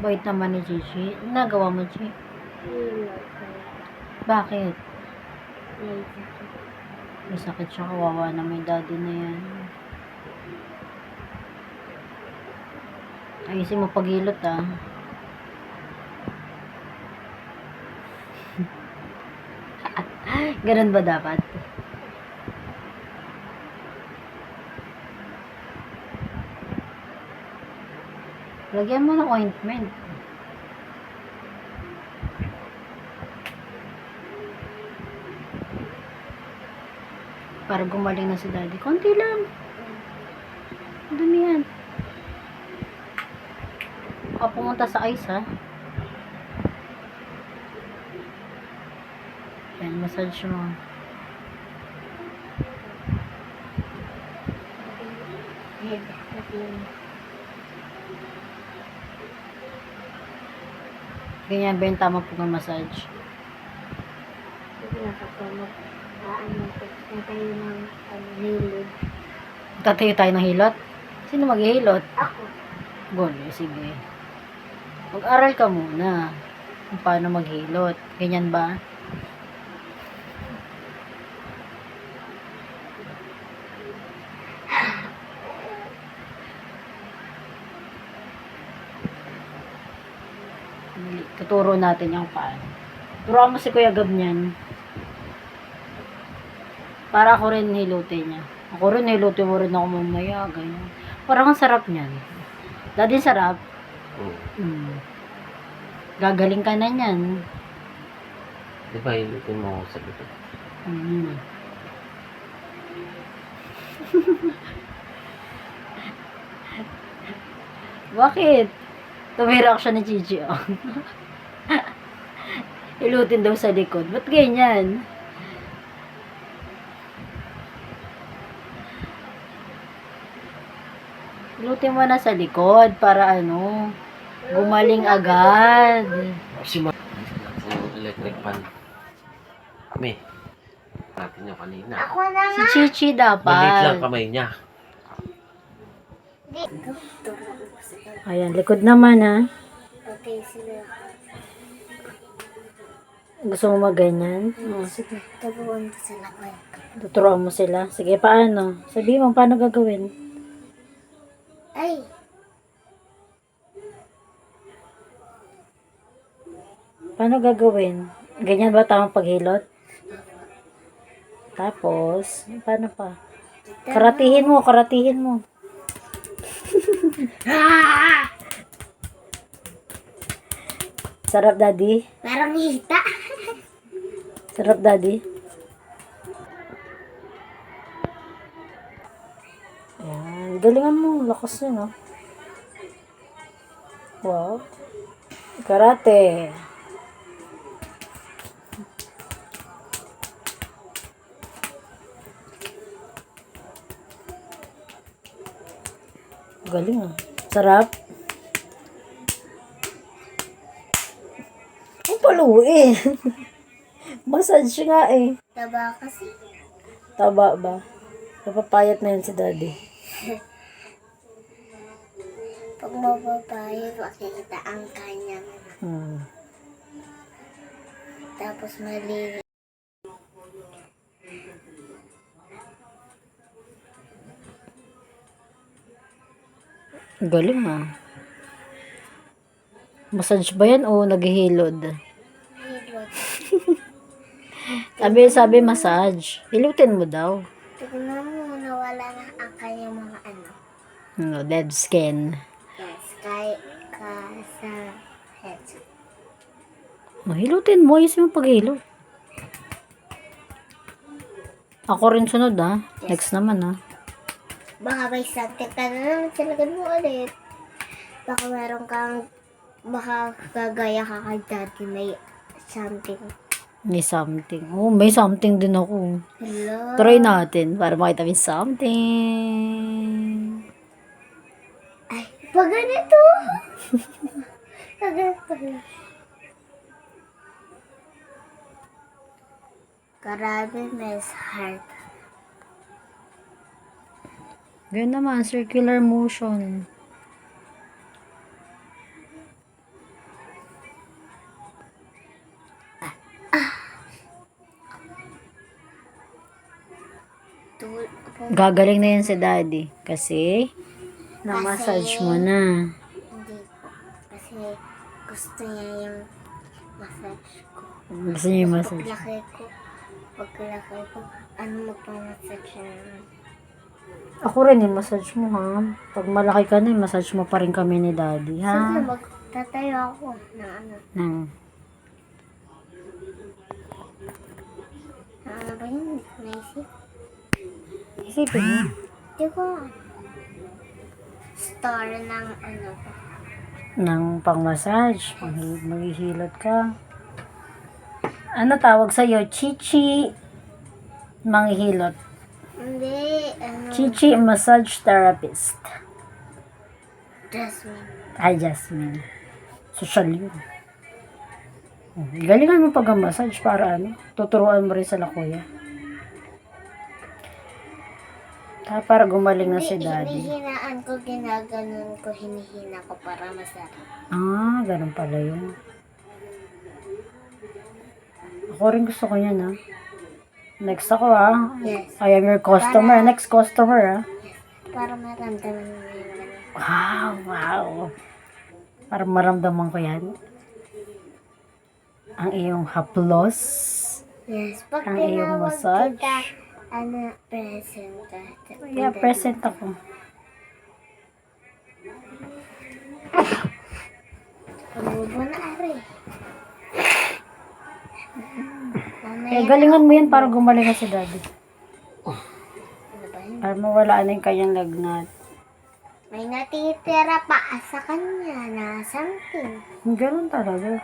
Bait naman ni Gigi. Ano nagawa mo, Chi? Bakit? May sakit siya, kawawa na may daddy na yan. Ayusin mo paghilot, ah. Ganun ba dapat? Lagyan mo ng ointment. Para gumaling na si daddy. Konti lang. Dumi yan. Baka pumunta sa ice, ha? Yan, massage mo. Ganyan ba yung tamang pag-massage? Tatayo tayo ng hilot? Sino maghihilot? Ako. Golo, sige. Mag-aral ka muna kung paano maghilot. Ganyan ba? Tuturo natin yung paano. Turuan mo si Kuya Gab niyan. Para ako rin hilutin niya. Ako rin hilutin mo rin ako mamaya. Ganyan. Parang ang sarap niyan. Daddy, sarap. Gagaling ka na niyan. Di ba hilutin mo ako sa likod? Bakit? Tumirak siya ni Gigi, oh. Hilutin daw sa likod. Ba't ganyan? Hilutin mo na sa likod para ano, gumaling agad. Yung electric fan. Kami. Natin niya kanina. Ako na Si nga. Chichi Maliit lang dapat. kamay niya. Ayan, likod naman, ha. Okay, sila. Gusto mo maganyan? Oh, sige. Turuan ko sila ko. Tuturuan mo sila. Sige, paano? Sabihin mo, paano gagawin? Ay! Paano gagawin? Ganyan ba tamang paghilot? Tapos, paano pa? Karatihin mo, karatihin mo. Sarap, daddy. Parang hita. Sarap, daddy. Ayan. Galingan mo. Lakas yun, no? Wow. Karate. Galing, ah. Sarap. Ang paluin. Massage nga, eh. Taba kasi. Taba ba? Napapayat na yun si daddy. Pag mababae, makikita ang kanyang. Tapos mali. Galing, ah. Massage ba yan o naghihilod? Sabi massage. Hilutin mo daw. Tignan mo, nawala na ang kanyang mga ano. Dead skin. Yes, kay sa head. Hilutin mo. Ayusin mo paghilot. Ako rin sunod, ha. Next naman, ha. Baka may something ka na naman talaga mo ulit. Baka meron kang, baka gagaya ka kay daddy may something. May something. Oh, may something din ako. Hello? Try natin para makita may something. Ay, pag ganito. Pag ganito. Grabe, Miss Heart. Ganyan naman, circular motion. Gagaling na yan si daddy. Kasi, na-massage mo na. Hindi po. Kasi gusto niya yung massage ko. Gusto niya yung massage. Paglaki ko, ano magpamassage siya naman. Ako rin, yung massage mo ha. Pag malaki ka na, massage mo pa rin kami ni daddy Sige, ha. magtatayo ako na ano. Nang, Ano ba yun? Hindi ko naisip. isipin mo. Hindi ko store ng ano to. Nang pang-massage. Maghihilot ka. Ano tawag sa'yo? Chichi manghihilot. Hindi, ano, Chichi massage therapist. Jasmine. Ay, Jasmine. Social yun. Galingan mo pag-massage para ano, tuturuan mo rin sa kuya. Para gumaling na si daddy. Hinihinaan ko, ginaganon ko, hinihina ko para masarap. Ah, ganun pala yun. Ako rin gusto ko yan, ha. Next ako, ha. Yes. I am your customer. Next customer, ha. Para maramdaman mo yung ganun. Wow, wow. Para maramdaman ko yan. Ang iyong haplos. Yes, pag Ang iyong tinawag massage. kita, ano, present ka. Yeah, present ako. Umubo na ari. Kaya galingan mo yan para gumaling na si daddy. Ano ba yun? Para mawala na yung kanyang lagnat. May natitira pa sa kanya na something. Ganun talaga.